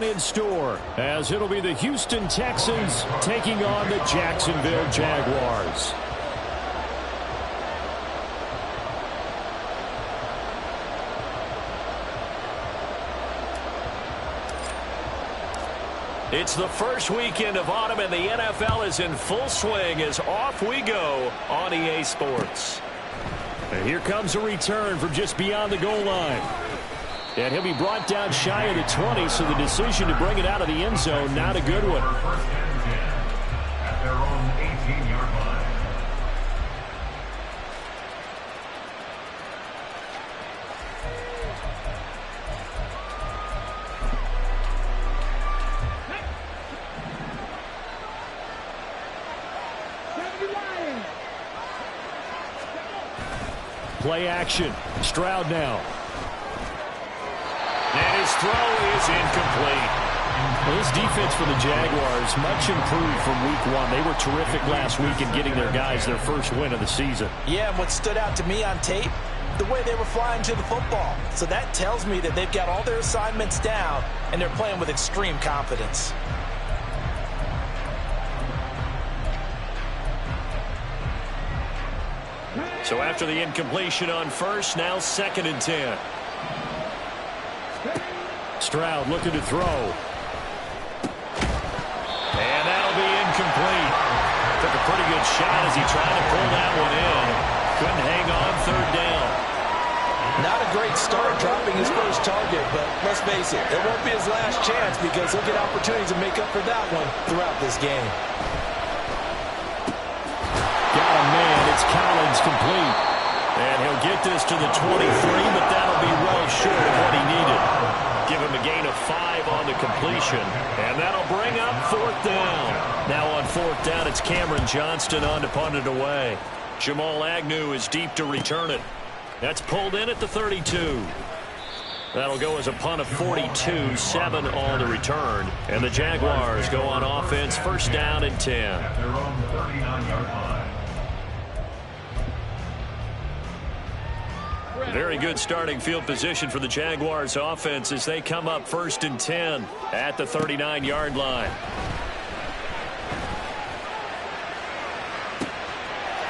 In store, as it'll be the Houston Texans taking on the Jacksonville Jaguars. It's the first weekend of autumn, and the NFL is in full swing as off we go on EA Sports. And here comes a return from just beyond the goal line. And he'll be brought down shy of the 20, so the decision to bring it out of the end zone, not a good one. At their own 18-yard line. Play action. Stroud now. And his throw is incomplete. Well, this defense for the Jaguars, much improved from week one. They were terrific last week in getting their guys their first win of the season. Yeah, and what stood out to me on tape, the way they were flying to the football. So that tells me that they've got all their assignments down, and they're playing with extreme confidence. So after the incompletion on first, now 2nd and 10. Stroud looking to throw. And that'll be incomplete. Took a pretty good shot as he tried to pull that one in. Couldn't hang on 3rd down. Not a great start dropping his first target, but let's face it, it won't be his last chance because he'll get opportunities to make up for that one throughout this game. Got a man. It's Collins complete. And he'll get this to the 23, but that'll be well short of what he needed. Give him a gain of 5 on the completion, and that'll bring up 4th down. Now on 4th down, it's Cameron Johnston on to punt it away. Jamal Agnew is deep to return it. That's pulled in at the 32. That'll go as a punt of 42, 7 on the return. And the Jaguars go on offense, 1st down and 10. At their own 39-yard line. Very good starting field position for the Jaguars offense as they come up 1st and 10 at the 39-yard line.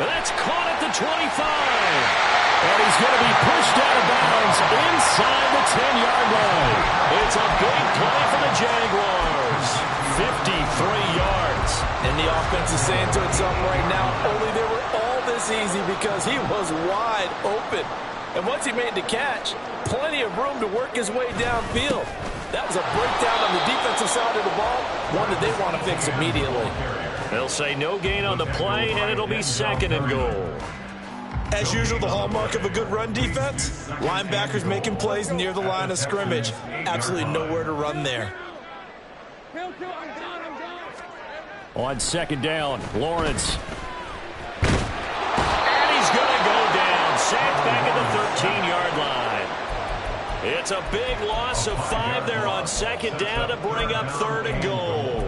And that's caught at the 25. And he's going to be pushed out of bounds inside the 10-yard line. It's a big play for the Jaguars. 53 yards. And the offense is saying to itself right now, only they were all this easy because he was wide open. And once he made the catch, plenty of room to work his way downfield. That was a breakdown on the defensive side of the ball, one that they want to fix immediately. They'll say no gain on the play, and it'll be 2nd and goal. As usual, the hallmark of a good run defense, linebackers making plays near the line of scrimmage. Absolutely nowhere to run there. On 2nd down, Lawrence. And he's going to go down. Sacked back at the 13-yard line. It's a big loss of 5 there on 2nd down to bring up 3rd and goal.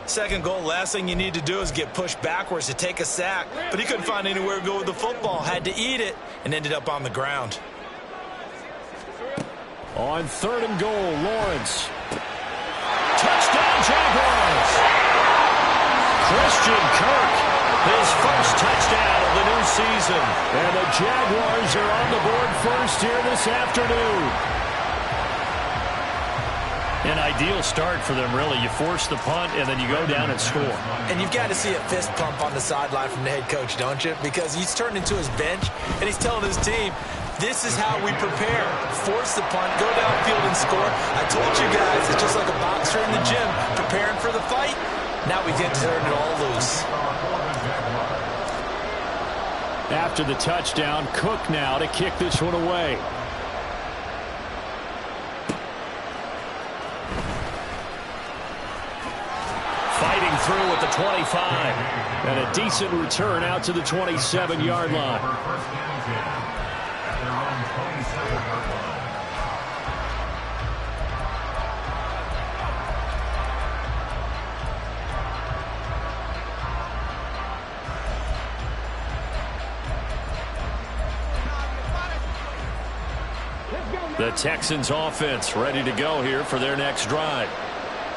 2nd goal, last thing you need to do is get pushed backwards to take a sack. But he couldn't find anywhere to go with the football. Had to eat it and ended up on the ground. On 3rd and goal, Lawrence. Touchdown, Jaguars! Christian Kirk, his first touchdown of the new season. And the Jaguars are on the board first here this afternoon. An ideal start for them, really. You force the punt, and then you go down and score. And you've got to see a fist pump on the sideline from the head coach, don't you? Because he's turned into his bench, and he's telling his team, this is how we prepare. Force the punt, go downfield and score. I told you guys, it's just like a boxer in the gym, preparing for the fight. Now we get to turn it all loose. After the touchdown, Cook now to kick this one away. Fighting through at the 25. And a decent return out to the 27-yard line. The Texans offense ready to go here for their next drive.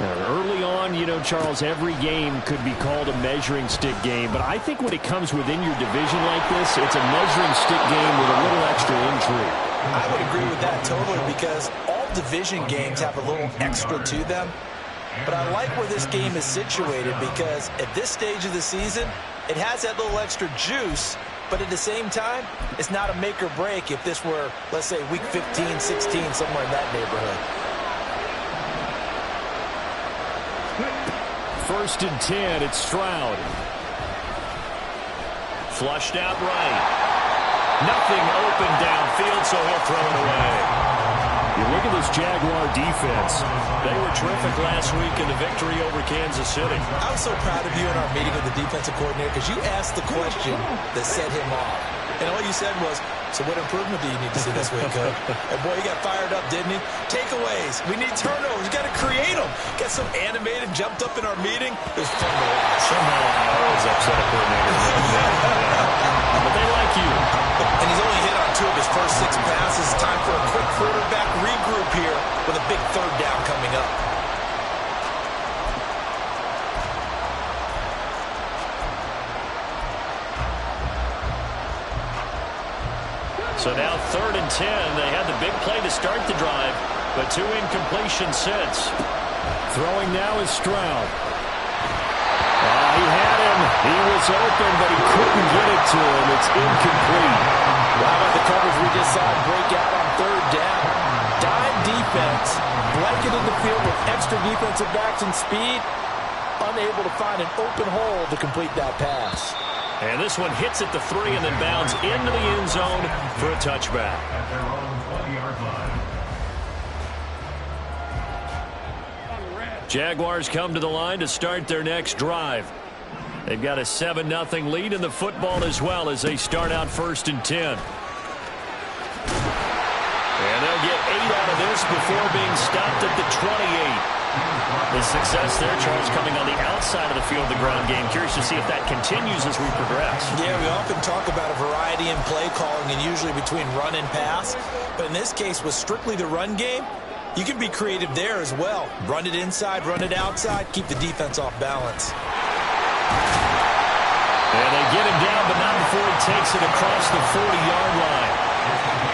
Early on, you know, Charles, every game could be called a measuring stick game. But I think when it comes within your division like this, it's a measuring stick game with a little extra intrigue. I would agree with that totally, because all division games have a little extra to them. But I like where this game is situated, because at this stage of the season, it has that little extra juice. But at the same time, it's not a make or break if this were, let's say, week 15, 16, somewhere in that neighborhood. 1st and 10, it's Stroud. Flushed out right. Nothing open downfield, so he'll throw it away. You look at this Jaguar defense. They were terrific last week in the victory over Kansas City. I was so proud of you in our meeting with the defensive coordinator, because you asked the question that set him off. And all you said was, so what improvement do you need to see this week, Coach? And boy, he got fired up, didn't he? Takeaways. We need turnovers. We got to create them. Got so animated, jumped up in our meeting. It was fun to watch. Somehow I always upset a coordinator. But they like you. And he's only hit on 2 of his first 6 passes. Time for a quick quarterback regroup here with a big 3rd down coming up. So now 3rd and 10. They had the big play to start the drive, but 2 incompletions since. Throwing now is Stroud. He had him. He was open, but he couldn't get it to him. It's incomplete. How about the coverage we just saw break out on 3rd down? Dime defense, blanketed the field with extra defensive backs and speed, unable to find an open hole to complete that pass. And this one hits at the 3 and then bounds into the end zone for a touchback. Jaguars come to the line to start their next drive. They've got a 7-0 lead in the football as well as they start out 1st and 10. And they'll get 8 out of this before being stopped at the 28. The success there, Charles, coming on the outside of the field, the ground game. Curious to see if that continues as we progress. Yeah, we often talk about a variety in play calling and usually between run and pass. But in this case, with strictly the run game, you can be creative there as well. Run it inside, run it outside, keep the defense off balance. And they get him down, but not before he takes it across the 40-yard line.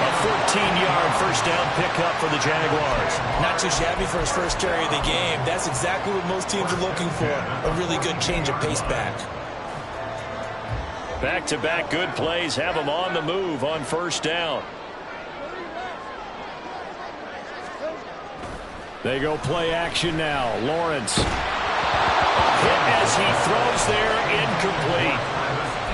A 14-yard first down pickup for the Jaguars. Not too shabby for his first carry of the game. That's exactly what most teams are looking for. A really good change of pace back. Back-to-back good plays have him on the move on 1st down. They go play action now. Lawrence. Hit as he throws there, incomplete.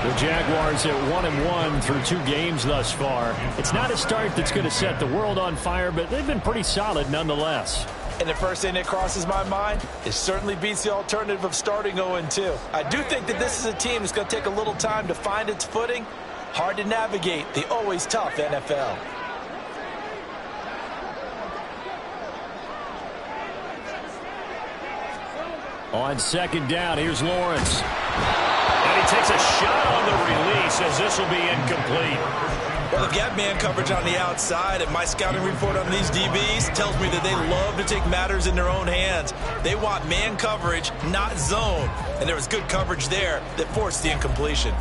The Jaguars at 1-1 through 2 games thus far. It's not a start that's going to set the world on fire, but they've been pretty solid nonetheless. And the first thing that crosses my mind, it certainly beats the alternative of starting 0-2. I do think that this is a team that's going to take a little time to find its footing. Hard to navigate the always tough NFL. On 2nd down, here's Lawrence. And he takes a shot on the release as this will be incomplete. Well, they've got man coverage on the outside, and my scouting report on these DBs tells me that they love to take matters in their own hands. They want man coverage, not zone. And there was good coverage there that forced the incompletion.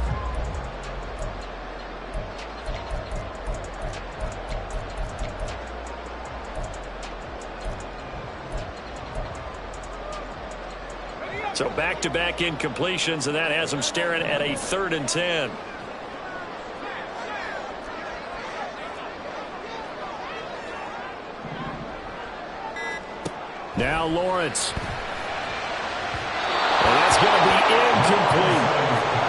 So back-to-back incompletions, and that has them staring at a 3rd and 10. Now Lawrence. And that's going to be incomplete.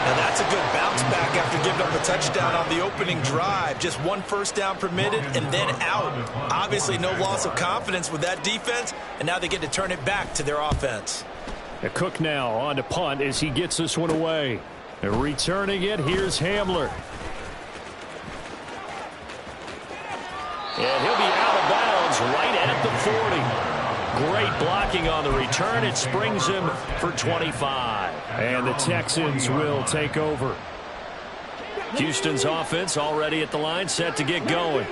Now that's a good bounce back after giving up a touchdown on the opening drive. Just 1 first down permitted and then out. Obviously no loss of confidence with that defense, and now they get to turn it back to their offense. A Cook now on to punt as he gets this one away. Returning it, here's Hamler. And he'll be out of bounds right at the 40. Great blocking on the return. It springs him for 25. And the Texans will take over. Houston's offense already at the line, set to get going.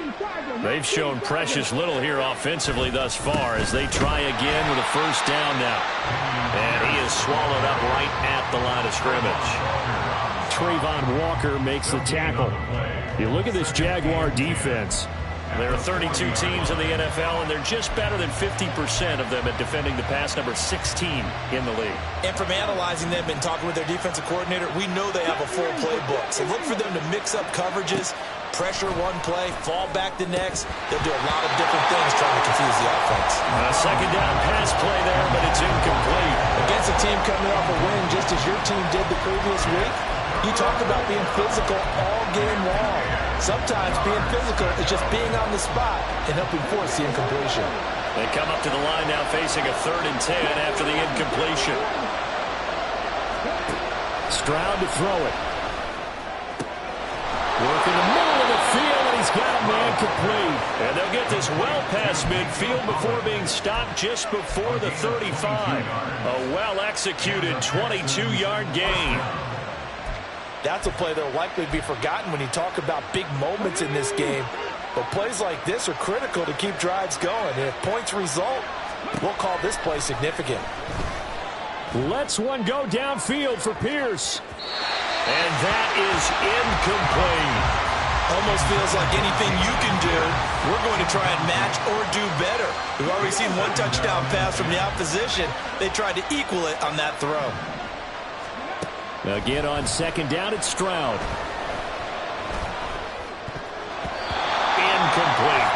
They've shown precious little here offensively thus far as they try again with a first down now. And he is swallowed up right at the line of scrimmage. Trayvon Walker makes the tackle. You look at this Jaguar defense. There are 32 teams in the NFL, and they're just better than 50% of them at defending the pass, number 16 in the league. And from analyzing them and talking with their defensive coordinator, we know they have a full playbook. So look for them to mix up coverages, pressure one play, fall back the next. They'll do a lot of different things trying to confuse the offense. A second down pass play there, but it's incomplete. Against a team coming off a win just as your team did the previous week, you talk about being physical all game long. Sometimes being physical is just being on the spot and helping force the incompletion. They come up to the line now facing a 3rd and 10 after the incompletion. Stroud to throw it. Working the middle of the field, and he's got a man complete. And they'll get this well past midfield before being stopped just before the 35. A well-executed 22-yard gain. That's a play that will likely be forgotten when you talk about big moments in this game. But plays like this are critical to keep drives going. And if points result, we'll call this play significant. Lets one go downfield for Pierce. And that is incomplete. Almost feels like anything you can do, we're going to try and match or do better. We've already seen one touchdown pass from the opposition. They tried to equal it on that throw. Again on second down, it's Stroud. Incomplete.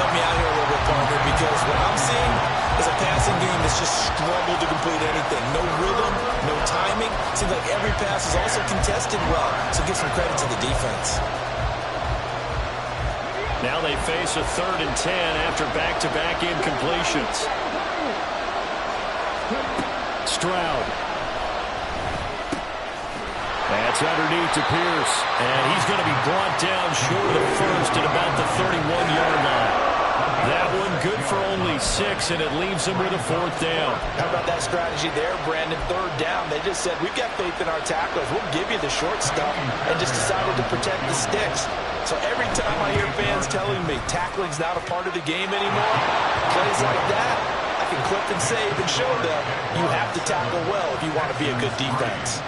Help me out here a little bit, partner, because what I'm seeing is a passing game that's just struggled to complete anything. No rhythm, no timing. Seems like every pass is also contested well, so give some credit to the defense. Now they face a 3rd and 10 after back-to-back incompletions. Stroud. That's underneath to Pierce. And he's going to be brought down short of the first at about the 31-yard line. That one good for only 6, and it leaves him with a 4th down. How about that strategy there, Brandon? 3rd down. They just said, we've got faith in our tacklers. We'll give you the short stuff, and just decided to protect the sticks. So every time I hear fans telling me tackling's not a part of the game anymore, plays like that, I can clip and save and show them you have to tackle well if you want to be a good defense.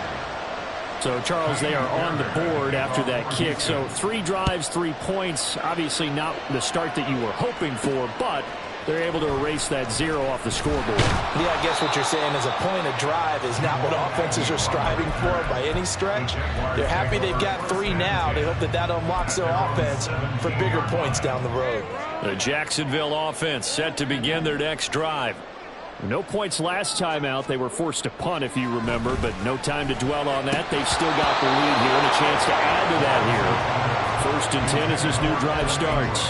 So, Charles, they are on the board after that kick. So 3 drives, 3 points. Obviously not the start that you were hoping for, but they're able to erase that 0 off the scoreboard. Yeah, I guess what you're saying is a point of drive is not what offenses are striving for by any stretch. They're happy they've got 3 now. They hope that that unlocks their offense for bigger points down the road. The Jacksonville offense set to begin their next drive. No points last time out. They were forced to punt, if you remember, but no time to dwell on that. They've still got the lead here and a chance to add to that here. 1st and 10 as this new drive starts.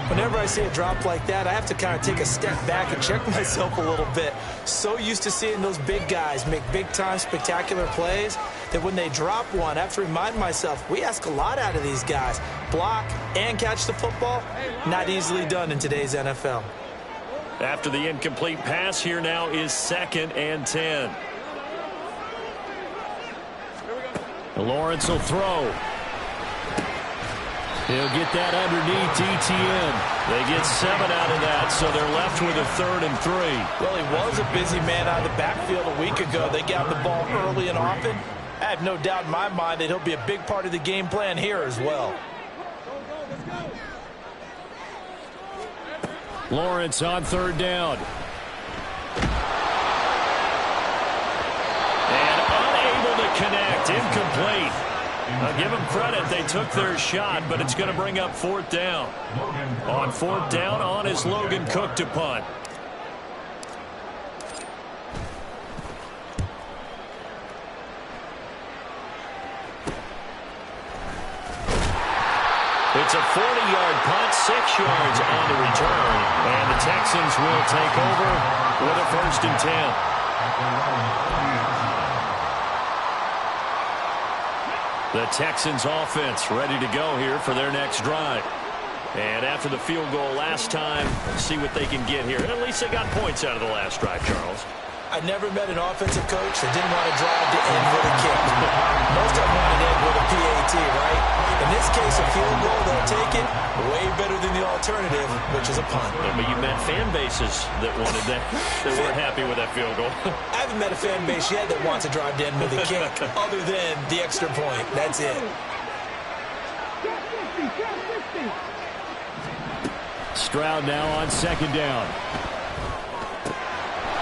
Whenever I see a drop like that, I have to kind of take a step back and check myself a little bit. So used to seeing those big guys make big-time spectacular plays that when they drop one, I have to remind myself, we ask a lot out of these guys. Block and catch the football, not easily done in today's NFL. After the incomplete pass, here now is 2nd and 10. Lawrence will throw. He'll get that underneath ETN. They get 7 out of that, so they're left with a 3rd and 3. Well, he was a busy man out of the backfield a week ago. They got the ball early and often. I have no doubt in my mind that he'll be a big part of the game plan here as well. Lawrence on 3rd down. And unable to connect. Incomplete. I'll give them credit. They took their shot, but it's going to bring up 4th down. On 4th down, on is Logan Cook to punt. It's a 40-yard punt, 6 yards on the return. And the Texans will take over with a 1st and 10. The Texans offense ready to go here for their next drive. And after the field goal last time, let's see what they can get here. And at least they got points out of the last drive, Charles. I never met an offensive coach that didn't want to drive to end with a kick. Most of them want to end with a PAT, right? In this case, a field goal, they'll take it way better than the alternative, which is a punt. But you met fan bases that wanted that, that weren't happy with that field goal. I haven't met a fan base yet that wants to drive to end with a kick other than the extra point. That's it. Stroud now on second down.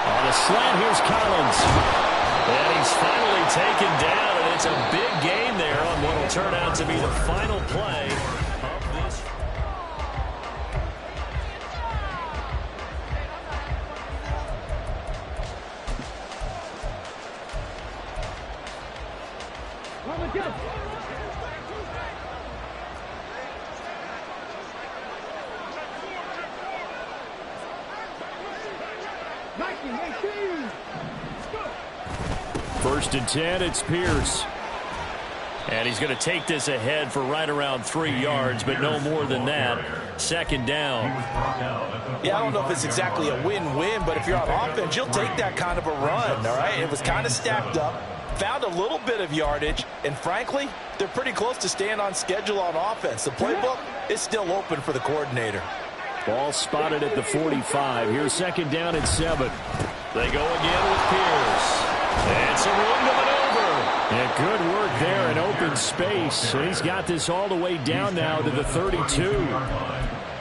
On a slant, here's Collins. And he's finally taken down, and it's a big gain there on what will turn out to be the final play of this. First and 10, it's Pierce. And he's going to take this ahead for right around 3 yards, but no more than that. Second down. Yeah, I don't know if it's exactly a win-win, but if you're on offense, you'll take that kind of a run, all right? It was kind of stacked up, found a little bit of yardage, and frankly, they're pretty close to staying on schedule on offense. The playbook is still open for the coordinator. Ball spotted at the 45. Here's second down at 7. They go again with Pierce. And some room to maneuver. Yeah, good work there in open space. And he's got this all the way down now to the 32.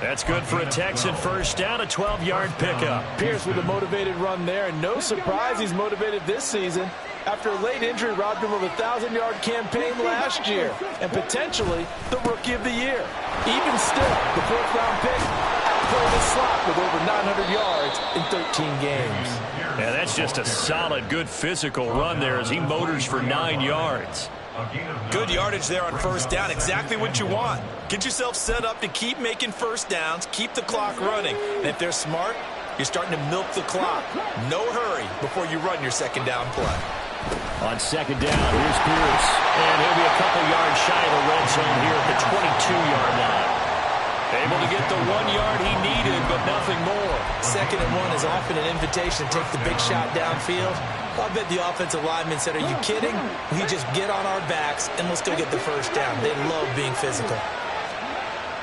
That's good for a Texan first down, a 12-yard pickup. Pierce with a motivated run there, and no surprise he's motivated this season after a late injury robbed him of a 1,000-yard campaign last year and potentially the Rookie of the Year. Even still, the fourth-round pick outplayed his slot with over 900 yards in 13 games. Yeah, that's just a solid, good physical run there as he motors for 9 yards. Good yardage there on first down, exactly what you want. Get yourself set up to keep making first downs, keep the clock running. And if they're smart, you're starting to milk the clock. No hurry before you run your second down play. On second down, here's Pierce. And he'll be a couple yards shy of the red zone here at the 22-yard line. Able to get the 1 yard he needed, but nothing more. Second and 1 is often an invitation to take the big shot downfield. I bet the offensive lineman said, are you kidding? We just get on our backs and let's go get the first down. They love being physical.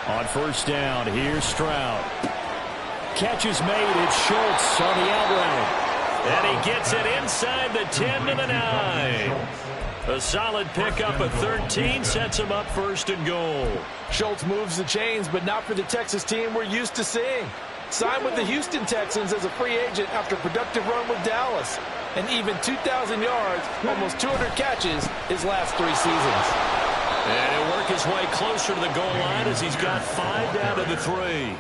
On first down, here's Stroud. Catch is made. It's Schultz on the out route. And he gets it inside the 10 to the 9. A solid pickup at 13 sets him up first and goal. Schultz moves the chains, but not for the Texas team we're used to seeing. Signed with the Houston Texans as a free agent after a productive run with Dallas. And even 2,000 yards, almost 200 catches his last 3 seasons. And he'll work his way closer to the goal line as he's got 5 down to the 3.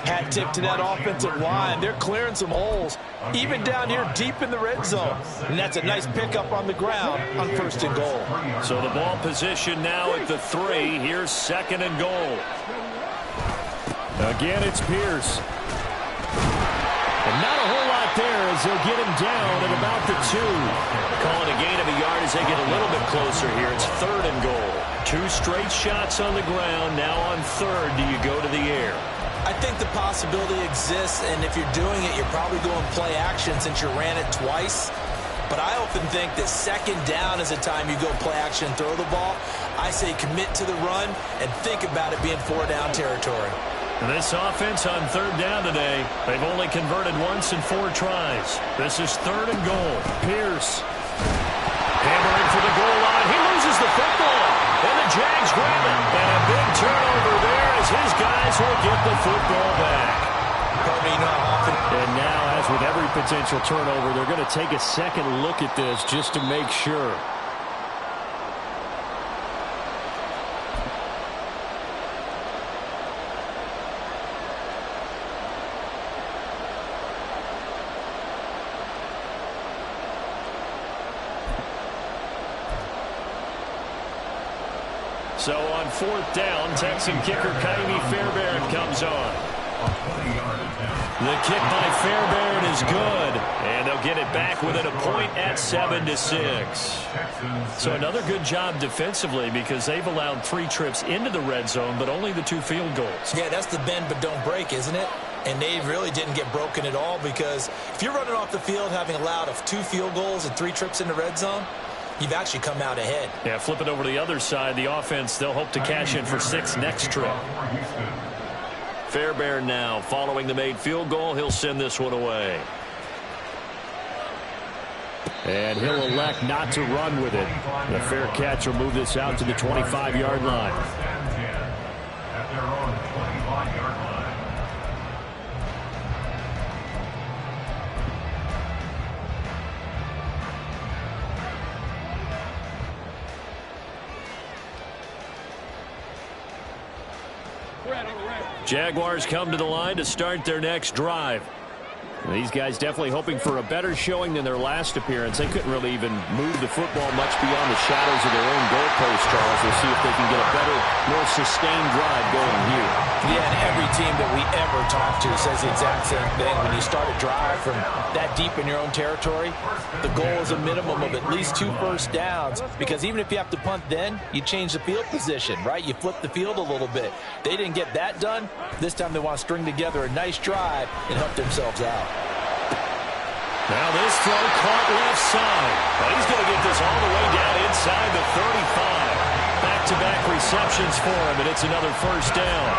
Hat tip to that offensive line. They're clearing some holes, even down here deep in the red zone. And that's a nice pickup on the ground on first and goal. So the ball position now at the 3. Here's second and goal. Again, it's Pierce. And not a whole lot there as they'll get him down at about the 2. Calling a gain of a yard as they get a little bit closer here. It's third and goal. 2 straight shots on the ground. Now on third, do you go to the air? I think the possibility exists, and if you're doing it, you're probably going play action since you ran it twice. But I often think that second down is a time you go play action and throw the ball. I say commit to the run and think about it being 4-down territory. This offense on third down today, they've only converted once in 4 tries. This is third and goal. Pierce. Hammering for the goal line. He loses the football. And the Jags grab it. And a big turnover there as his guys will get the football back. And now, as with every potential turnover, they're going to take a second look at this just to make sure. So on fourth down, Texan kicker Kaimi Fairbairn comes on. The kick by Fairbairn is good, and they'll get it back within a point at 7-6. So another good job defensively because they've allowed 3 trips into the red zone, but only the 2 field goals. Yeah, that's the bend but don't break, isn't it? And they really didn't get broken at all, because if you're running off the field having allowed 2 field goals and 3 trips in the red zone, you've actually come out ahead. Yeah, flip it over to the other side. The offense, they'll hope to cash in for 6 next trip. Fairbairn now following the made field goal. He'll send this one away. And he'll elect not to run with it. The fair catch will move this out to the 25-yard line. Jaguars come to the line to start their next drive. These guys definitely hoping for a better showing than their last appearance. They couldn't really even move the football much beyond the shadows of their own goalpost, Charles. We'll see if they can get a better, more sustained drive going here. Yeah, and every team that we ever talk to says the exact same thing. When you start a drive from that deep in your own territory, the goal is a minimum of at least 2 first downs, because even if you have to punt then, you change the field position, right? You flip the field a little bit. They didn't get that done. This time they want to string together a nice drive and help themselves out. Now this throw caught left side. But he's going to get this all the way down inside the 35. Back-to-back receptions for him, and it's another first down.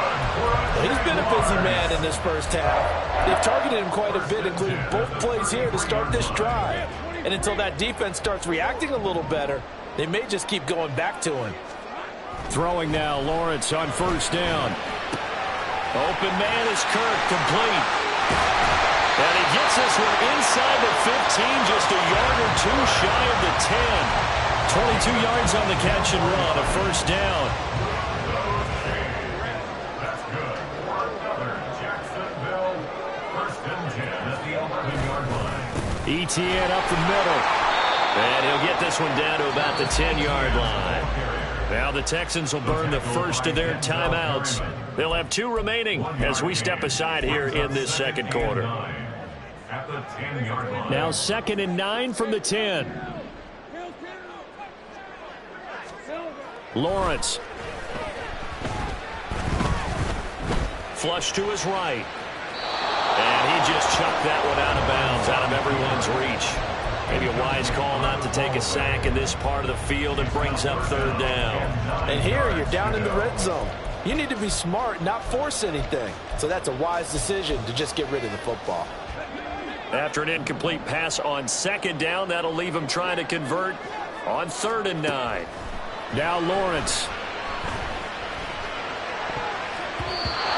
He's been a busy man in this first half. They've targeted him quite a bit, including both plays here to start this drive. And until that defense starts reacting a little better, they may just keep going back to him. Throwing now, Lawrence on first down. Open man is Kirk, complete. And he gets this one inside the 15, just a yard or 2 shy of the 10. 22 yards on the catch and run, a first down. That's good. Another Jacksonville, 1st and 10 at the 11-yard line. ETN up the middle. And he'll get this one down to about the 10-yard line. Now the Texans will burn the first of their timeouts. They'll have 2 remaining as we step aside here in this second quarter. Now 2nd and 9 from the 10. Lawrence. Flush to his right. And he just chucked that one out of bounds, out of everyone's reach. Maybe a wise call not to take a sack in this part of the field, and brings up 3rd down. And here you're down in the red zone. You need to be smart, not force anything. So that's a wise decision to just get rid of the football. After an incomplete pass on 2nd down, that'll leave him trying to convert on 3rd and 9. Now Lawrence.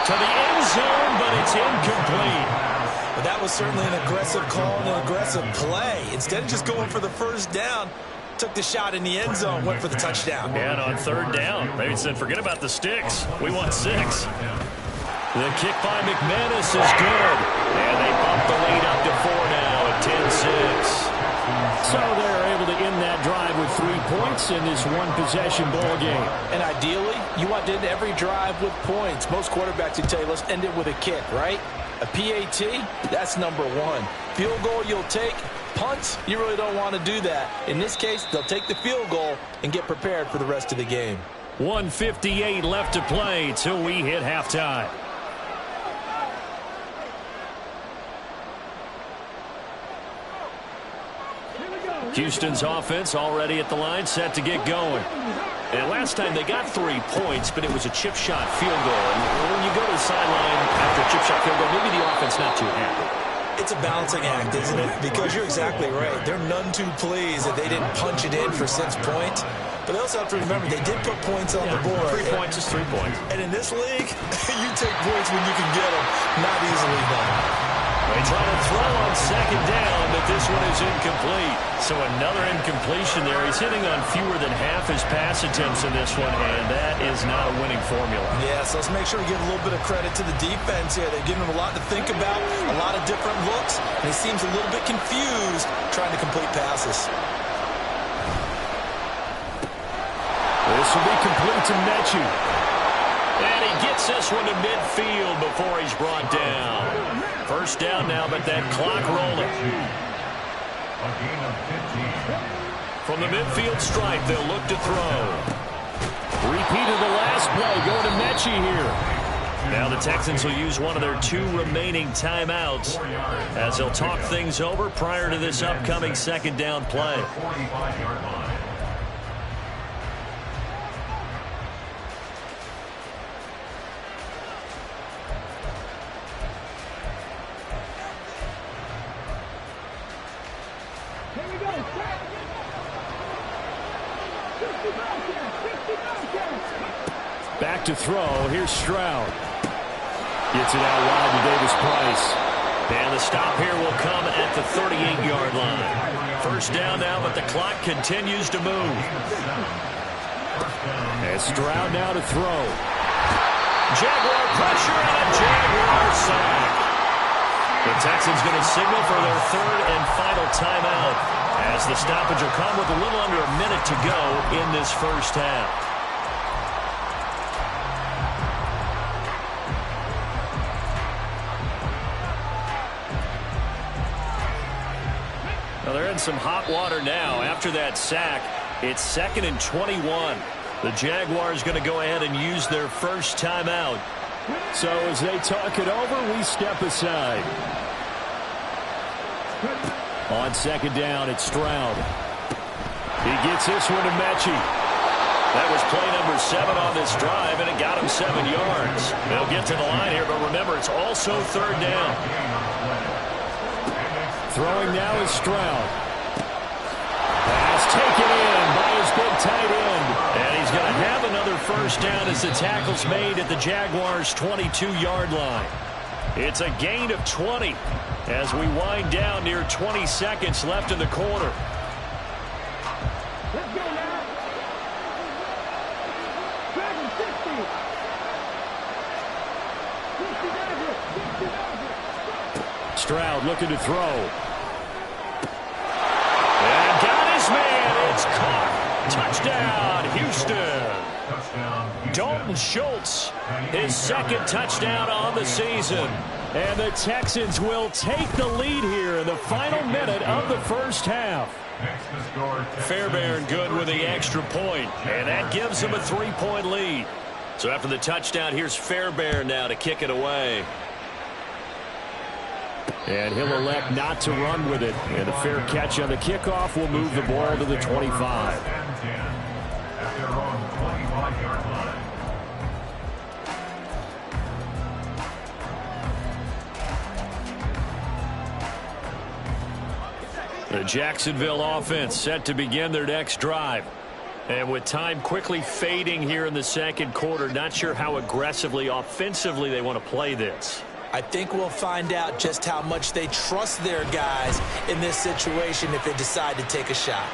To the end zone, but it's incomplete. But that was certainly an aggressive call and an aggressive play. Instead of just going for the first down, took the shot in the end zone, went for the touchdown. And on 3rd down, they said, forget about the sticks. We want 6. The kick by McManus is good. And they bump the lead up to 4 now at 10-6. So they're able to end that drive with 3 points in this one-possession ball game. And ideally, you want to end every drive with points. Most quarterbacks would tell you, let's end it with a kick, right? A PAT, that's number 1. Field goal you'll take. Punts, you really don't want to do that. In this case, they'll take the field goal and get prepared for the rest of the game. 1:58 left to play till we hit halftime. Houston's offense already at the line, set to get going. And last time they got 3 points, but it was a chip shot field goal. And when you go to the sideline after a chip shot field goal, maybe the offense not too happy. It's a balancing act, isn't it? Because you're exactly right. They're none too pleased that they didn't punch it in for 6 points. But they also have to remember they did put points on the board. 3 points is 3 points. And in this league, you take points when you can get them. Not easily done. They try to throw on 2nd down, but this one is incomplete. So another incompletion there. He's hitting on fewer than half his pass attempts in this one, and that is not a winning formula. Yeah, so let's make sure we give a little bit of credit to the defense here. They're giving him a lot to think about, a lot of different looks, and he seems a little bit confused trying to complete passes. This will be complete to Mechie. And he gets this one to midfield before he's brought down. First down now, but that clock rolling. From the midfield stripe, they'll look to throw. Repeat of the last play, going to Mechie here. Now the Texans will use one of their 2 remaining timeouts as they'll talk things over prior to this upcoming second down play. Back to throw. Here's Stroud. Gets it out wide to Davis-Price. And the stop here will come at the 38-yard line. First down now, but the clock continues to move. And Stroud now to throw. Jaguar pressure and a Jaguar sack. The Texans going to signal for their 3rd and final timeout as the stoppage will come with a little under a minute to go in this first half. Well, they're in some hot water now. After that sack, it's 2nd and 21. The Jaguars going to go ahead and use their first timeout. So as they talk it over, we step aside. On second down, it's Stroud. He gets this one to Mechie. That was play number 7 on this drive, and it got him 7 yards. They'll get to the line here, but remember, it's also 3rd down. Throwing now is Stroud. Pass taken in by his big tight end. And he's going to have another first down as the tackle's made at the Jaguars' 22-yard line. It's a gain of 20 as we wind down near 20 seconds left in the quarter. Let's go now. Dragon 60. Stroud looking to throw. And got his man. It's caught. Touchdown, Houston. Dalton Schultz, his 2nd touchdown on the season. And the Texans will take the lead here in the final minute of the first half. Fairbairn good with the extra point, and that gives them a 3-point lead. So after the touchdown, here's Fairbairn now to kick it away. And he'll elect not to run with it. And a fair catch on the kickoff will move the ball to the 25. The Jacksonville offense set to begin their next drive. And with time quickly fading here in the second quarter, not sure how aggressively, offensively they want to play this. I think we'll find out just how much they trust their guys in this situation if they decide to take a shot.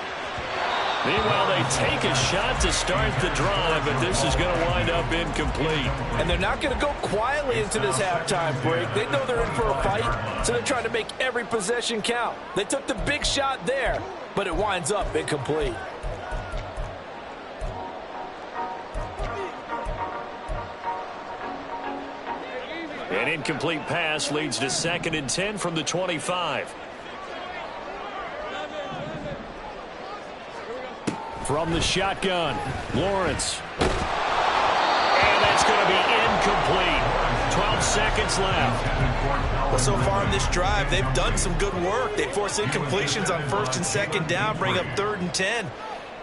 Meanwhile, they take a shot to start the drive, but this is going to wind up incomplete. And they're not going to go quietly into this halftime break. They know they're in for a fight, so they're trying to make every possession count. They took the big shot there, but it winds up incomplete. An incomplete pass leads to 2nd and 10 from the 25. From the shotgun, Lawrence. And that's going to be incomplete. 12 seconds left. Well, so far in this drive, they've done some good work. They force incompletions on 1st and 2nd down, bring up 3rd and 10.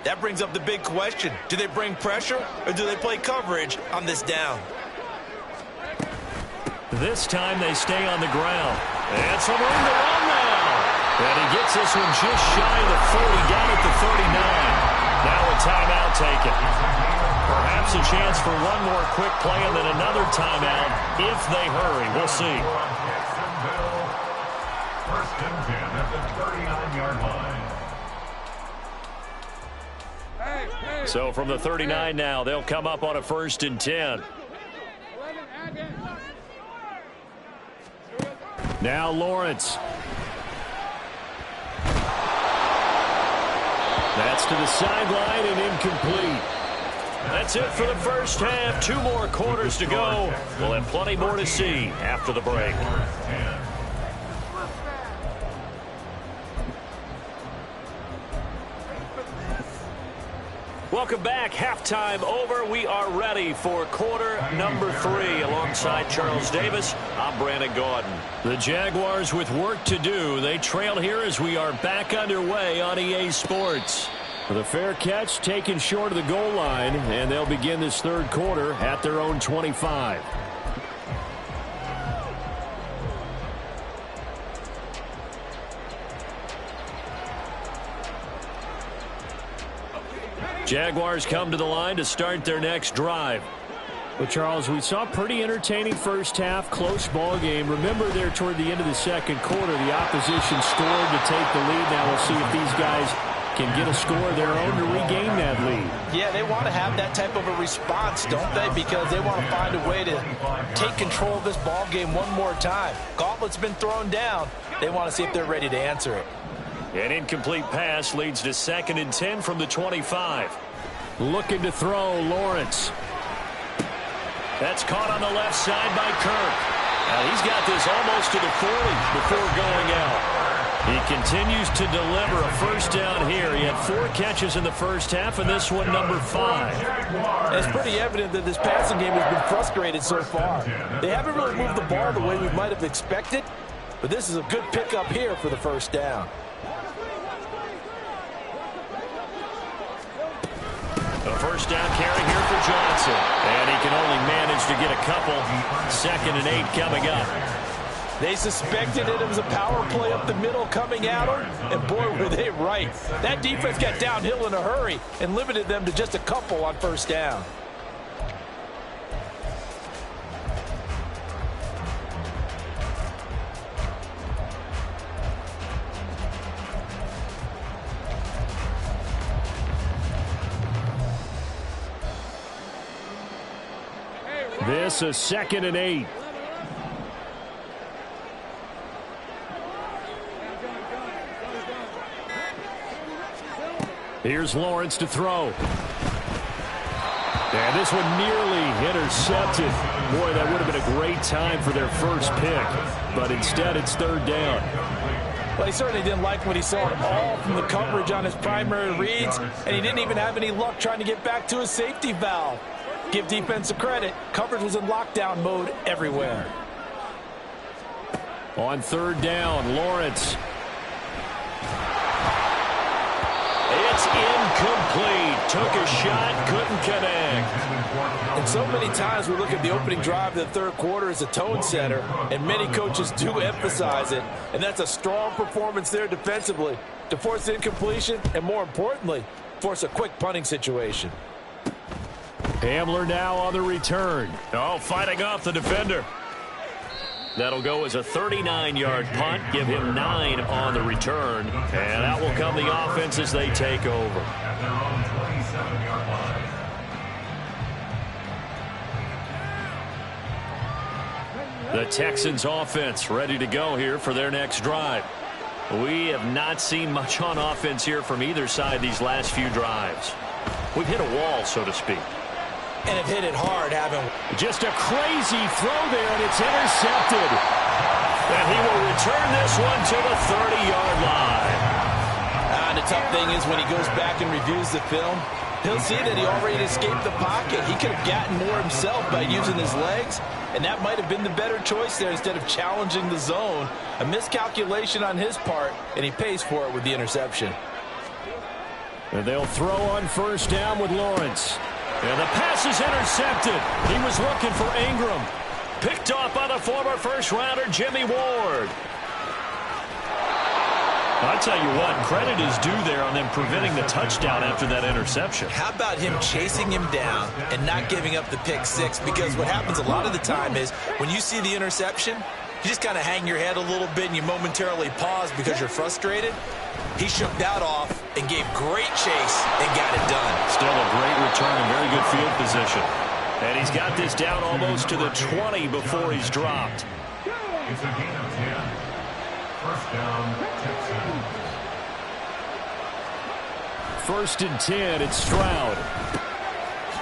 That brings up the big question. Do they bring pressure or do they play coverage on this down? This time they stay on the ground. And some room to run now. And he gets this one just shy of the 40, down at the 39. Now a timeout taken. Perhaps a chance for one more quick play and then another timeout if they hurry. We'll see. First and 10 at the 39-yard line. So from the 39 now, they'll come up on a 1st and 10. Now Lawrence. That's to the sideline and incomplete. That's it for the first half. 2 more quarters to go. We'll have plenty more to see after the break. Welcome back. Halftime over. We are ready for quarter number 3. Alongside Charles Davis, I'm Brandon Gaudin. The Jaguars with work to do. They trail here as we are back underway on EA Sports. The fair catch taken short of the goal line, and they'll begin this third quarter at their own 25. Jaguars come to the line to start their next drive. Well, Charles, we saw a pretty entertaining first half, close ball game. Remember there toward the end of the second quarter, the opposition scored to take the lead. Now we'll see if these guys can get a score of their own to regain that lead. Yeah, they want to have that type of a response, don't they? Because they want to find a way to take control of this ball game one more time. Gauntlet's been thrown down. They want to see if they're ready to answer it. An incomplete pass leads to 2nd and 10 from the 25. Looking to throw, Lawrence. That's caught on the left side by Kirk. Now he's got this almost to the 40 before going out. He continues to deliver a first down here. He had 4 catches in the first half, and this one number 5. It's pretty evident that this passing game has been frustrated so far. They haven't really moved the ball the way we might have expected, but this is a good pickup here for the first down. A first down carry here for Johnson. And he can only manage to get a couple. 2nd and 8 coming up. They suspected it was a power play up the middle coming at them, and boy, were they right. That defense got downhill in a hurry and limited them to just a couple on first down. This is 2nd and 8. Here's Lawrence to throw. And this one nearly intercepted. Boy, that would have been a great time for their first pick. But instead, it's 3rd down. Well, he certainly didn't like what he saw at all from the coverage on his primary reads, and he didn't even have any luck trying to get back to his safety valve. Give defense a credit. Coverage was in lockdown mode everywhere. On 3rd down, Lawrence. It's incomplete. Took a shot, couldn't connect. And so many times we look at the opening drive of the third quarter as a tone setter, and many coaches do emphasize it. And that's a strong performance there defensively to force incompletion and, more importantly, force a quick punting situation. Hamler now on the return. Oh, fighting off the defender. That'll go as a 39-yard punt. Give him 9 on the return. And out will come the offense as they take over. At their own 27-yard line. The Texans offense ready to go here for their next drive. We have not seen much on offense here from either side these last few drives. We've hit a wall, so to speak. And have hit it hard, haven't we? Just a crazy throw there, and it's intercepted. And he will return this one to the 30-yard line. And the tough thing is when he goes back and reviews the film, he'll see that he already escaped the pocket. He could have gotten more himself by using his legs, and that might have been the better choice there instead of challenging the zone. A miscalculation on his part, and he pays for it with the interception. And they'll throw on first down with Lawrence. And the pass is intercepted. He was looking for Ingram. Picked off by the former first-rounder, Jimmy Ward. I tell you what, credit is due there on them preventing the touchdown after that interception. How about him chasing him down and not giving up the pick six? Because what happens a lot of the time is when you see the interception, you just kind of hang your head a little bit and you momentarily pause because you're frustrated. He shook that off and gave great chase and got it done. Still a great return and very good field position. And he's got this down almost to the 20 before he's dropped. It's a gain of 10. First down, Texans. 1st and 10, it's Stroud.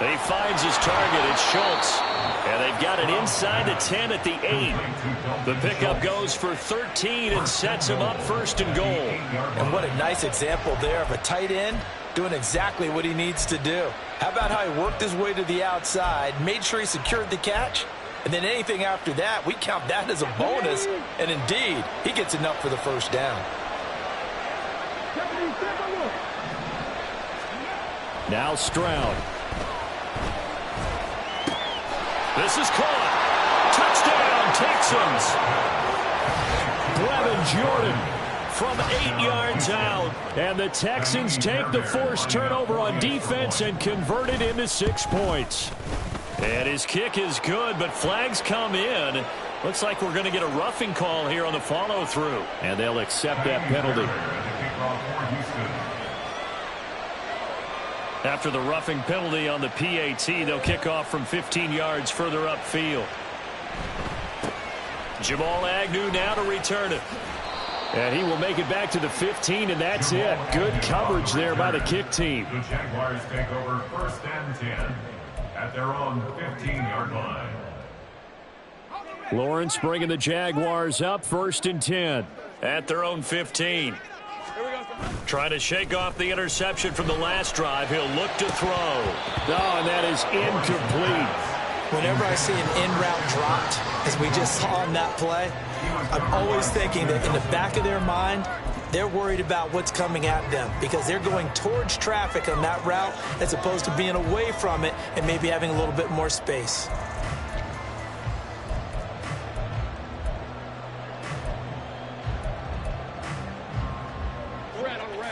He finds his target. It's Schultz. And they've got it inside the 10 at the 8. The pickup goes for 13 and sets him up first and goal. And what a nice example there of a tight end doing exactly what he needs to do. How about how he worked his way to the outside, made sure he secured the catch, and then anything after that, we count that as a bonus. And indeed, he gets enough for the first down. Now Stroud. This is caught. Touchdown, Texans. Brevin Jordan from 8 yards out. And the Texans take the forced turnover on defense and convert it into 6 points. And his kick is good, but flags come in. Looks like we're going to get a roughing call here on the follow-through. And they'll accept that penalty. After the roughing penalty on the PAT, they'll kick off from 15 yards further upfield. Jamal Agnew now to return it. And he will make it back to the 15, and that's it. Good coverage there by the kick team. The Jaguars take over first and 10 at their own 15-yard line. Lawrence bringing the Jaguars up first and 10. At their own 15. Trying to shake off the interception from the last drive. He'll look to throw. Oh, and that is incomplete. Whenever I see an in-route dropped, as we just saw on that play, I'm always thinking that in the back of their mind, they're worried about what's coming at them because they're going towards traffic on that route as opposed to being away from it and maybe having a little bit more space.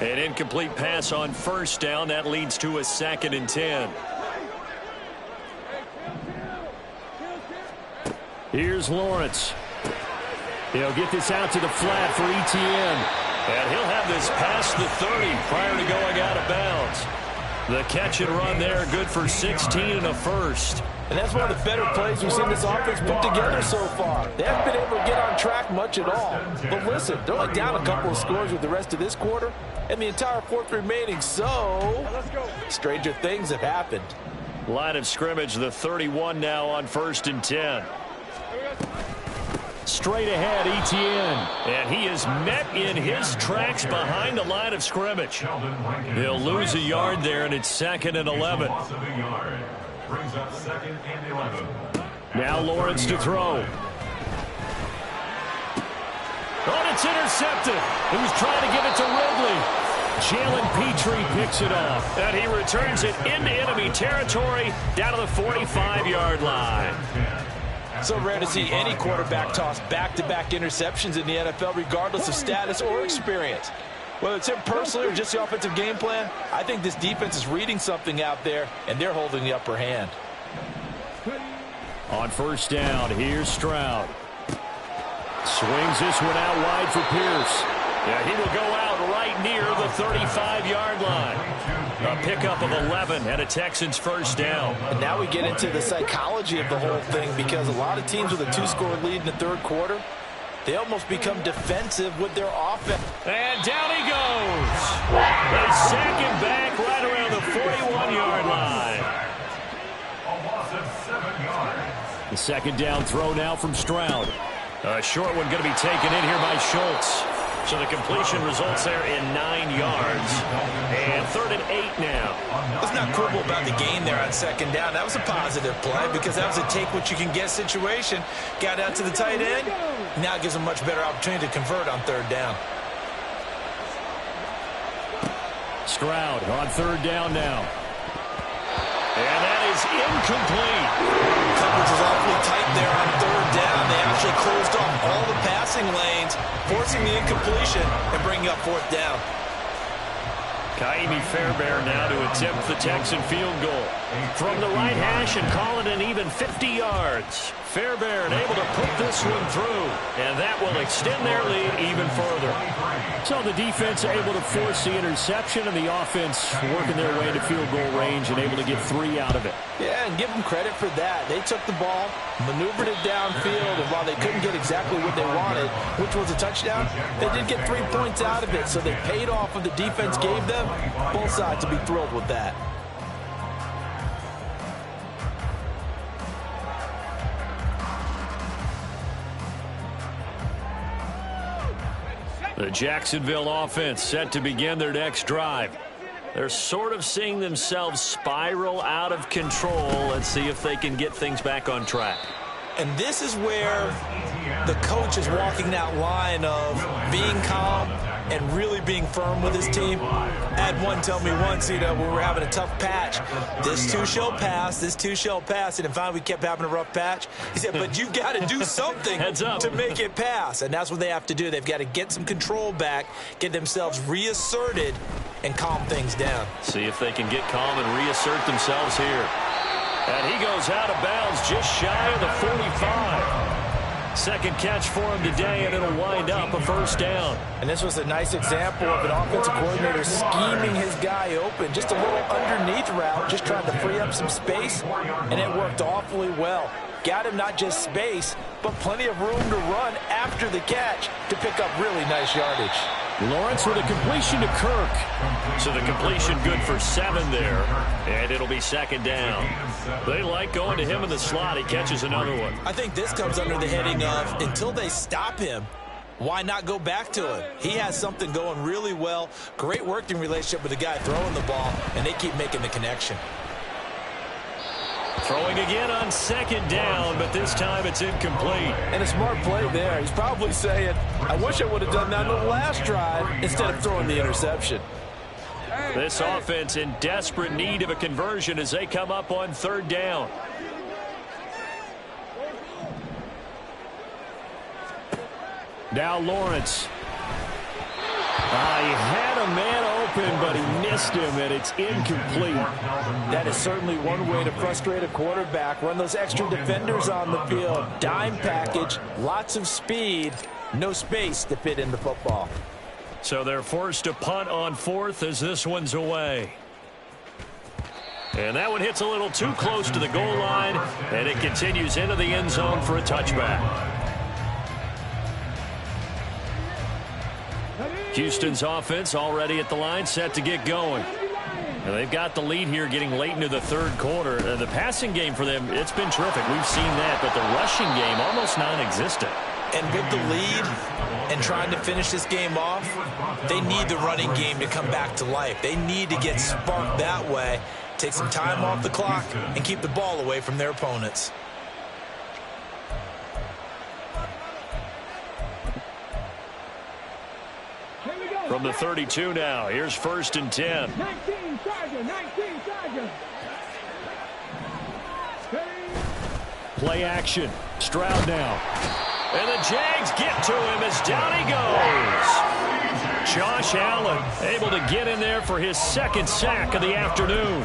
An incomplete pass on first down. That leads to a 2nd and 10. Here's Lawrence. He'll get this out to the flat for Etienne. And he'll have this past the 30 prior to going out of bounds. The catch and run there, good for 16 and a first. And that's one of the better plays we've seen this offense put together so far. They haven't been able to get on track much at all. But listen, they're only down a couple of scores with the rest of this quarter and the entire fourth remaining, so stranger things have happened. Line of scrimmage, the 31 now on first and 10. Straight ahead, Etienne. And he is met in his tracks behind the line of scrimmage. He'll lose a yard there, and it's 2nd and 11. Brings up 2nd and 11. Now Lawrence to throw. Oh, it's intercepted. He was trying to give it to Ridley. Jalen Petrie picks it off. And he returns it into enemy territory down to the 45-yard line. So rare to see any quarterback toss back-to-back interceptions in the NFL, regardless of status or experience. Whether it's him personally or just the offensive game plan, I think this defense is reading something out there, and they're holding the upper hand. On first down, here's Stroud. Swings this one out wide for Pierce. Yeah, he will go out right near the 35-yard line. A pickup of 11 and a Texans first down. And now we get into the psychology of the whole thing because a lot of teams with a 2-score lead in the third quarter, they almost become defensive with their offense. And down he goes. They sack him back right around the 41-yard line. A loss of 7 yards. The second down throw now from Stroud. A short one going to be taken in here by Schultz. So the completion results there in 9 yards. And 3rd and 8 now. Let's not quibble about the gain there on second down. That was a positive play because that was a take-what-you-can-get situation. Got out to the tight end. Now it gives them a much better opportunity to convert on 3rd down. Stroud on 3rd down now. And that is incomplete. Coverage was awfully tight there on 3rd down. They actually closed off all the passing lanes, forcing the incompletion and bringing up 4th down. Kaimi Fairbairn now to attempt the Texan field goal. From the right hash and call it an even 50 yards. Fairbairn able to put this one through, and that will extend their lead even further. So the defense able to force the interception, and the offense working their way into field goal range and able to get 3 out of it. Yeah, and give them credit for that. They took the ball, maneuvered it downfield, and while they couldn't get exactly what they wanted, which was a touchdown, they did get 3 points out of it, so they paid off what the defense gave them. Both sides will be thrilled with that. The Jacksonville offense set to begin their next drive. They're sort of seeing themselves spiral out of control. Let's see if they can get things back on track. And this is where the coach is walking that line of being calm and really being firm with his team. I had one tell me once, when we were having a tough patch, this too shall pass, this too shall pass. And finally we kept having a rough patch. He said, but you've got to do something to make it pass. And that's what they have to do. They've got to get some control back, get themselves reasserted, and calm things down. See if they can get calm and reassert themselves here. And he goes out of bounds just shy of the 45. Second catch for him today, and it'll wind up a first down. And this was a nice example of an offensive coordinator scheming his guy open. Just a little underneath route, just trying to free up some space, and it worked awfully well. Got him not just space, but plenty of room to run after the catch to pick up really nice yardage. Lawrence with a completion to Kirk. So the completion good for 7 there, and it'll be second down. They like going to him in the slot. He catches another one. I think this comes under the heading of until they stop him, why not go back to him? He has something going really well. Great working relationship with the guy throwing the ball, and they keep making the connection. Throwing again on second down, but this time it's incomplete. And a smart play there. He's probably saying, I wish I would have done that on the last drive instead of throwing the interception. This offense in desperate need of a conversion as they come up on third down. Now Lawrence. He had a man open, but he missed him, and it's incomplete. That is certainly one way to frustrate a quarterback. Run those extra defenders on the field. Dime package, lots of speed, no space to fit in the football. So they're forced to punt on fourth as this one's away. And that one hits a little too close to the goal line, and it continues into the end zone for a touchback. Houston's offense already at the line, set to get going. And they've got the lead here getting late into the third quarter. The passing game for them, it's been terrific. We've seen that, but the rushing game almost non-existent. And with the lead and trying to finish this game off, they need the running game to come back to life. They need to get sparked that way, take some time off the clock, and keep the ball away from their opponents. From the 32 now, here's first and 10. 19 Chargers, 19 Chargers. Play action. Stroud now. And the Jags get to him as down he goes. Josh Allen able to get in there for his second sack of the afternoon.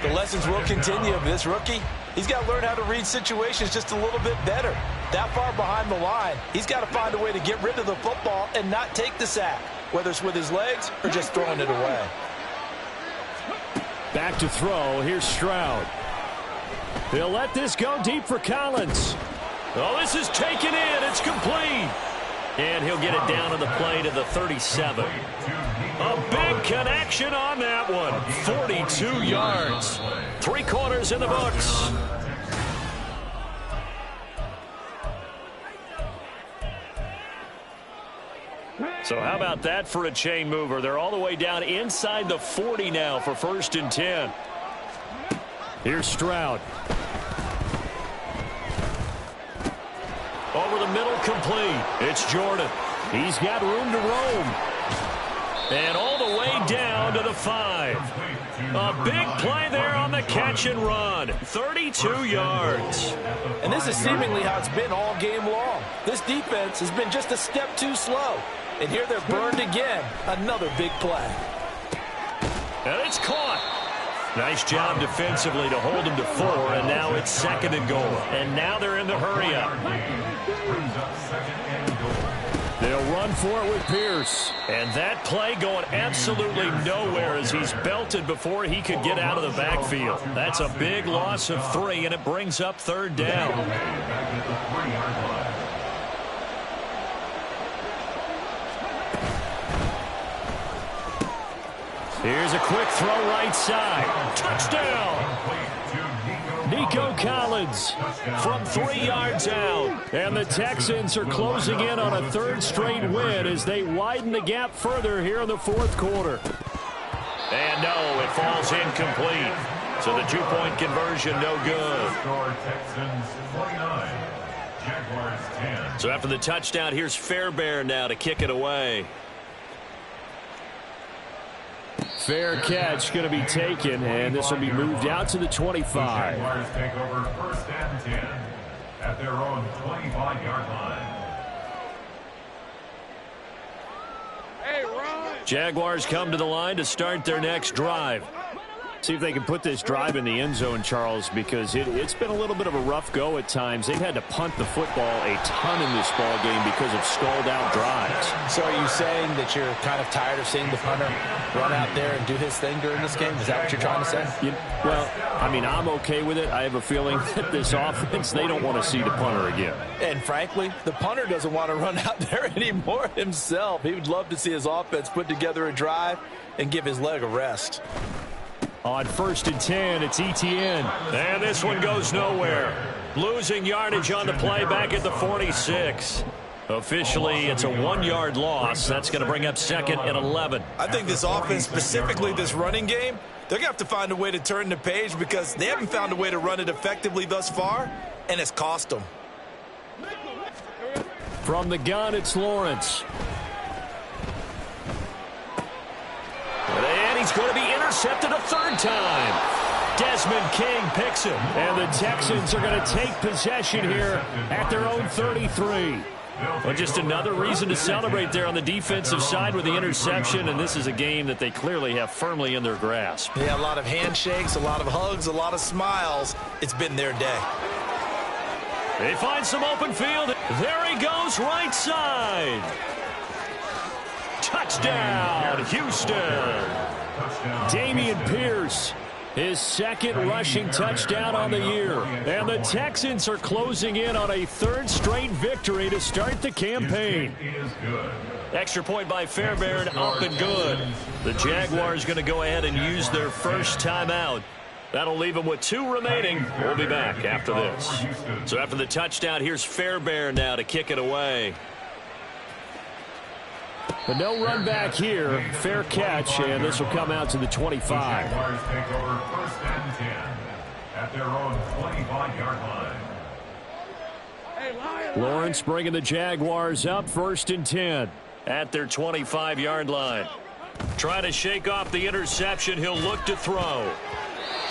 The lessons will continue of this rookie. He's got to learn how to read situations just a little bit better. That far behind the line, he's got to find a way to get rid of the football and not take the sack, whether it's with his legs or just throwing it away. Back to throw. Here's Stroud. He'll let this go deep for Collins. Oh, this is taken in. It's complete. And he'll get it down to the play to the 37. A big connection on that one. 42 yards. 3 quarters in the books. So how about that for a chain mover? They're all the way down inside the 40 now for first and 10. Here's Stroud. Over the middle, complete. It's Jordan. He's got room to roam. And all the way down to the 5. A big play there on the catch and run. 32 yards. And this is seemingly how it's been all game long. This defense has been just a step too slow. And here they're burned again. Another big play. And it's caught. Nice job defensively to hold him to 4, and now it's second and goal. And now they're in the hurry-up. They'll run for it with Pierce. And that play going absolutely nowhere as he's belted before he could get out of the backfield. That's a big loss of 3, and it brings up third down. Here's a quick throw right side. Touchdown. Nico Collins from 3 yards out. And the Texans are closing in on a third straight win as they widen the gap further here in the fourth quarter. And no, it falls incomplete. So the two-point conversion no good. Texans 29, Jaguars 10. So after the touchdown, here's Fairbairn now to kick it away. Fair catch going to be taken, and this will be moved out to the 25. Jaguars take over first and 10 at their own 25-yard line. Jaguars come to the line to start their next drive. See if they can put this drive in the end zone, Charles, because it's been a little bit of a rough go at times. They've had to punt the football a ton in this ball game because of stalled-out drives. So are you saying that you're kind of tired of seeing the punter run out there and do his thing during this game? Is that what you're trying to say? Well, I mean, I'm okay with it. I have a feeling that this offense, they don't want to see the punter again. And frankly, the punter doesn't want to run out there anymore himself. He would love to see his offense put together a drive and give his leg a rest. On first and 10, it's Etienne. And this one goes nowhere. Losing yardage on the play back at the 46. Officially, it's a 1-yard loss. That's going to bring up second and 11. I think this offense, specifically this running game, they're going to have to find a way to turn the page because they haven't found a way to run it effectively thus far, and it's cost them. From the gun, it's Lawrence. And he's going to be intercepted a third time. Desmond King picks him. And the Texans are going to take possession here at their own 33. Well, just another reason to celebrate there on the defensive side with the interception, and this is a game that they clearly have firmly in their grasp. Yeah, a lot of handshakes, a lot of hugs, a lot of smiles. It's been their day. They find some open field. There he goes, right side. Touchdown, Houston. Dameon Pierce, his second rushing touchdown on the year. And the Texans are closing in on a third straight victory to start the campaign. Extra point by Fairbairn, up and good. The Jaguars going to go ahead and use their first timeout. That'll leave them with 2 remaining. We'll be back after this. So after the touchdown, here's Fairbairn now to kick it away. But no run back here. Fair catch, and this will come out to the 25. Jaguars take over first and 10 at their own 25-yard line. Lawrence bringing the Jaguars up first and 10. At their 25-yard line. Trying to shake off the interception. He'll look to throw.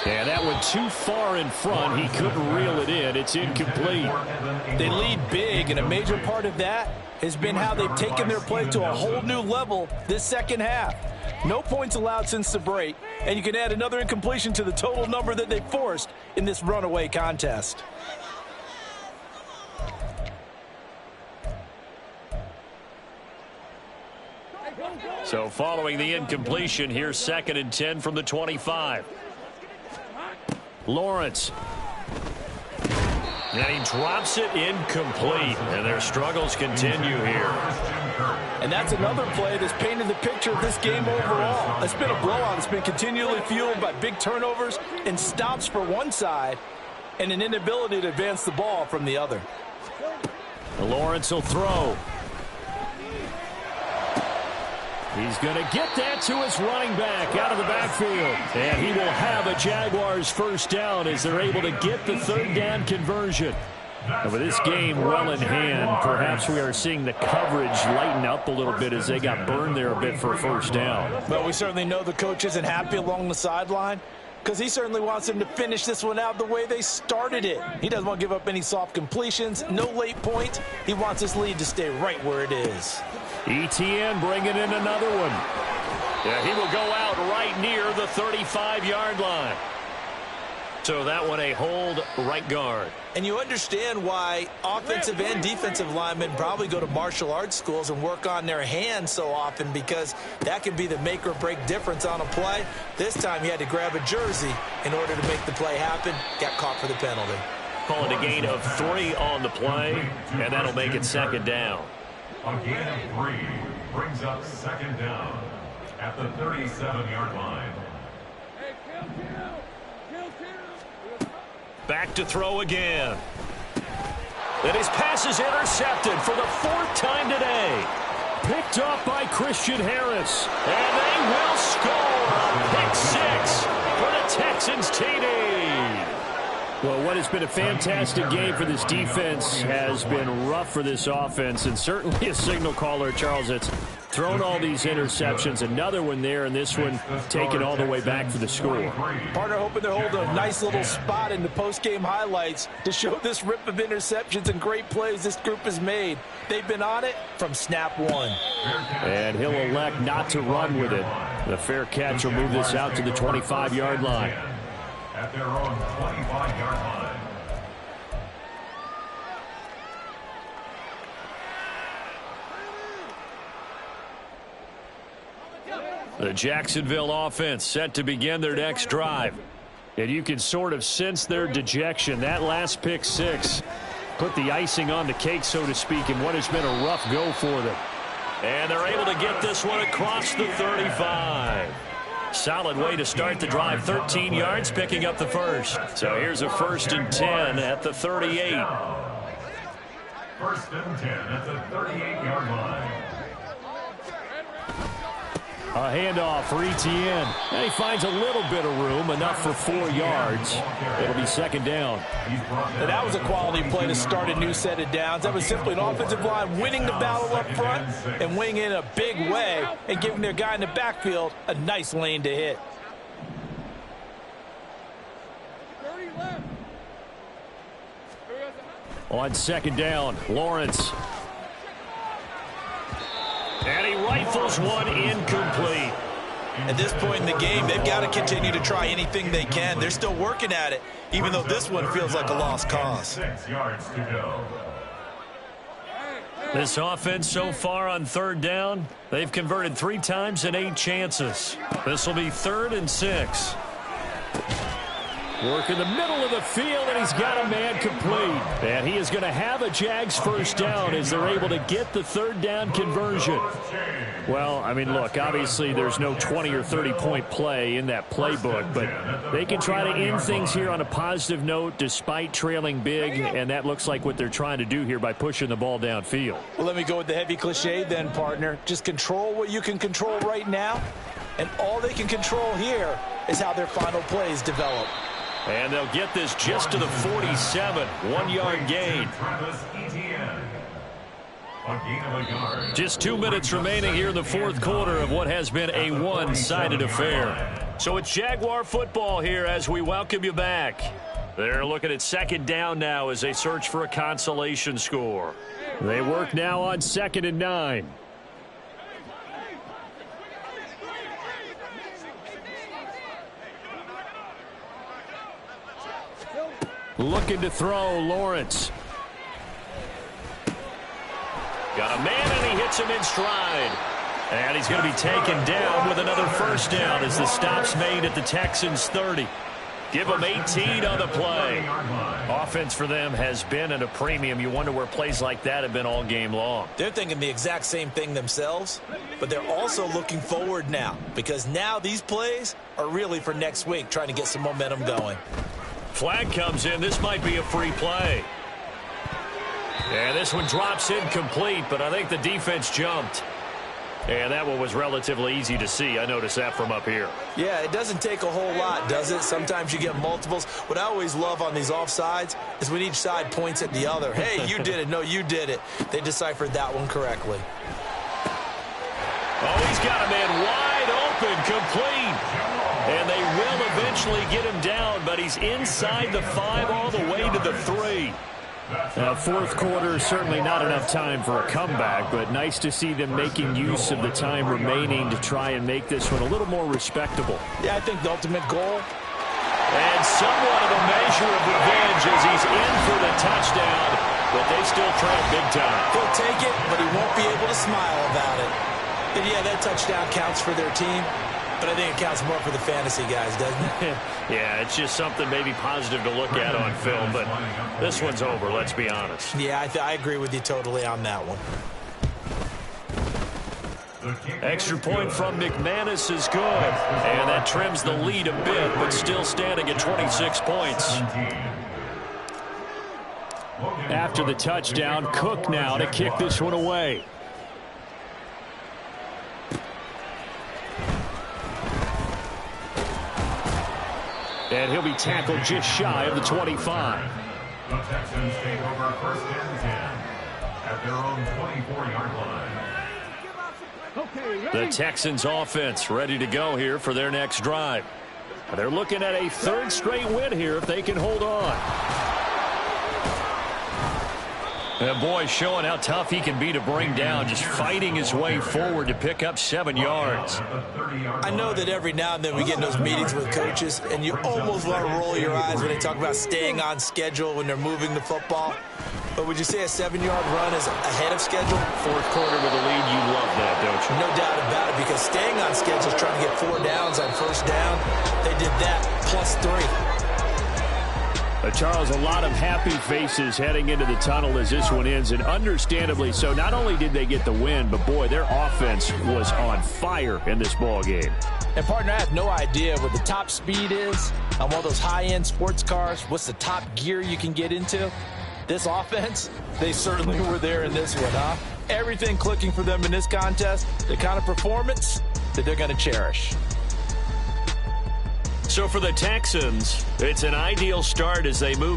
And that went too far in front. He couldn't reel it in. It's incomplete. They lead big, and a major part of that has been how they've taken their play to a whole new level this second half. No points allowed since the break, and you can add another incompletion to the total number that they forced in this runaway contest. So following the incompletion, here's second and 10 from the 25. Lawrence. And he drops it incomplete. And their struggles continue here. And that's another play that's painted the picture of this game overall. It's been a blowout. It's been continually fueled by big turnovers and stops for one side and an inability to advance the ball from the other. Lawrence will throw. He's going to get that to his running back out of the backfield. And he will have a Jaguars first down as they're able to get the third down conversion. And with this game well in hand, perhaps we are seeing the coverage lighten up a little bit as they got burned there a bit for a first down. But we certainly know the coach isn't happy along the sideline because he certainly wants them to finish this one out the way they started it. He doesn't want to give up any soft completions, no late points. He wants his lead to stay right where it is. Etienne bringing in another one. Yeah, he will go out right near the 35-yard line. So that one a hold right guard. And you understand why offensive and defensive linemen probably go to martial arts schools and work on their hands so often because that can be the make or break difference on a play. This time he had to grab a jersey in order to make the play happen. Got caught for the penalty. Calling a gain of 3 on the play, and that'll make it second down. A gain of 3 brings up second down at the 37-yard line. Back to throw again. And his pass is intercepted for the 4th time today. Picked off by Christian Harris. And they will score a pick 6 for the Texans TD. Well, what has been a fantastic game for this defense has been rough for this offense, and certainly a signal caller, Charles, that's thrown all these interceptions. Another one there, and this one taken all the way back for the score. Partner hoping they're holding a nice little spot in the post-game highlights to show this rip of interceptions and great plays this group has made. They've been on it from snap one. And he'll elect not to run with it. The fair catch will move this out to the 25-yard line. At their own 25-yard line. The Jacksonville offense set to begin their next drive. And you can sort of sense their dejection. That last pick 6 put the icing on the cake, so to speak, in what has been a rough go for them. And they're able to get this one across the 35. Solid way to start the drive. 13 yards, picking up the first. So here's a 1st and 10 at the 38. 1st and 10 at the 38-yard line. A handoff for Etienne. And he finds a little bit of room, enough for 4 yards. It'll be 2nd down. And that was a quality play to start a new set of downs. That was simply an offensive line winning the battle up front and winning in a big way and giving their guy in the backfield a nice lane to hit. On 2nd down, Lawrence. And he rifles one incomplete. At this point in the game, they've got to continue to try anything they can. They're still working at it, even though this one feels like a lost cause. 6 yards to go. This offense so far on 3rd down, they've converted 3 times and 8 chances. This will be 3rd and 6. Work in the middle of the field, and he's got a man complete. And he is going to have a Jags 1st down as they're able to get the 3rd down conversion. Well, I mean, look, obviously there's no 20 or 30-point play in that playbook, but they can try to end things here on a positive note despite trailing big, and that looks like what they're trying to do here by pushing the ball downfield. Well, let me go with the heavy cliche then, partner. Just control what you can control right now, and all they can control here is how their final plays develop. And they'll get this just to the 47. 1-yard gain. Just 2 minutes remaining here in the 4th quarter of what has been a one-sided affair. So it's Jaguar football here as we welcome you back. They're looking at 2nd down now as they search for a consolation score. They work now on 2nd and 9. Looking to throw, Lawrence. Got a man, and he hits him in stride. And he's going to be taken down with another 1st down as the stop's made at the Texans' 30. Give them 18 on the play. Offense for them has been at a premium. You wonder where plays like that have been all game long. They're thinking the exact same thing themselves, but they're also looking forward now because now these plays are really for next week, trying to get some momentum going. Flag comes in. This might be a free play. And this one drops incomplete, but I think the defense jumped. And that one was relatively easy to see. I noticed that from up here. Yeah, it doesn't take a whole lot, does it? Sometimes you get multiples. What I always love on these offsides is when each side points at the other. Hey, you did it. No, you did it. They deciphered that one correctly. Oh, he's got a man wide open, complete. And they will eventually get him down, but he's inside the 5 all the way to the 3. 4th quarter, certainly not enough time for a comeback, but nice to see them making use of the time remaining to try and make this one a little more respectable. Yeah, I think the ultimate goal. And somewhat of a measure of revenge as he's in for the touchdown, but they still trail big time. He'll take it, but he won't be able to smile about it. And yeah, that touchdown counts for their team. But I think it counts more for the fantasy guys, doesn't it? Yeah, it's just something maybe positive to look at on film, but this one's over, let's be honest. Yeah, I agree with you totally on that one. Extra point from McManus is good, and that trims the lead a bit, but still standing at 26 points. After the touchdown, Cook now to kick this one away. And he'll be tackled just shy of the 25. The Texans take over first and 10 at their own 24-yard line. The Texans offense ready to go here for their next drive. They're looking at a third straight win here if they can hold on. And boy, showing how tough he can be to bring down, just fighting his way forward to pick up 7 yards. I know that every now and then we get in those meetings with coaches, and you almost want to roll your eyes when they talk about staying on schedule when they're moving the football. But would you say a 7-yard run is ahead of schedule? Fourth quarter with a lead, you love that, don't you? No doubt about it, because staying on schedule is trying to get 4 downs on first down. They did that plus 3. Charles, a lot of happy faces heading into the tunnel as this one ends, and understandably so. Not only did they get the win, but boy, their offense was on fire in this ball game. And partner, I have no idea what the top speed is on one of those high-end sports cars. What's the top gear you can get into? This offense, they certainly were there in this one, huh? Everything clicking for them in this contest, the kind of performance that they're going to cherish. So for the Texans, it's an ideal start as they move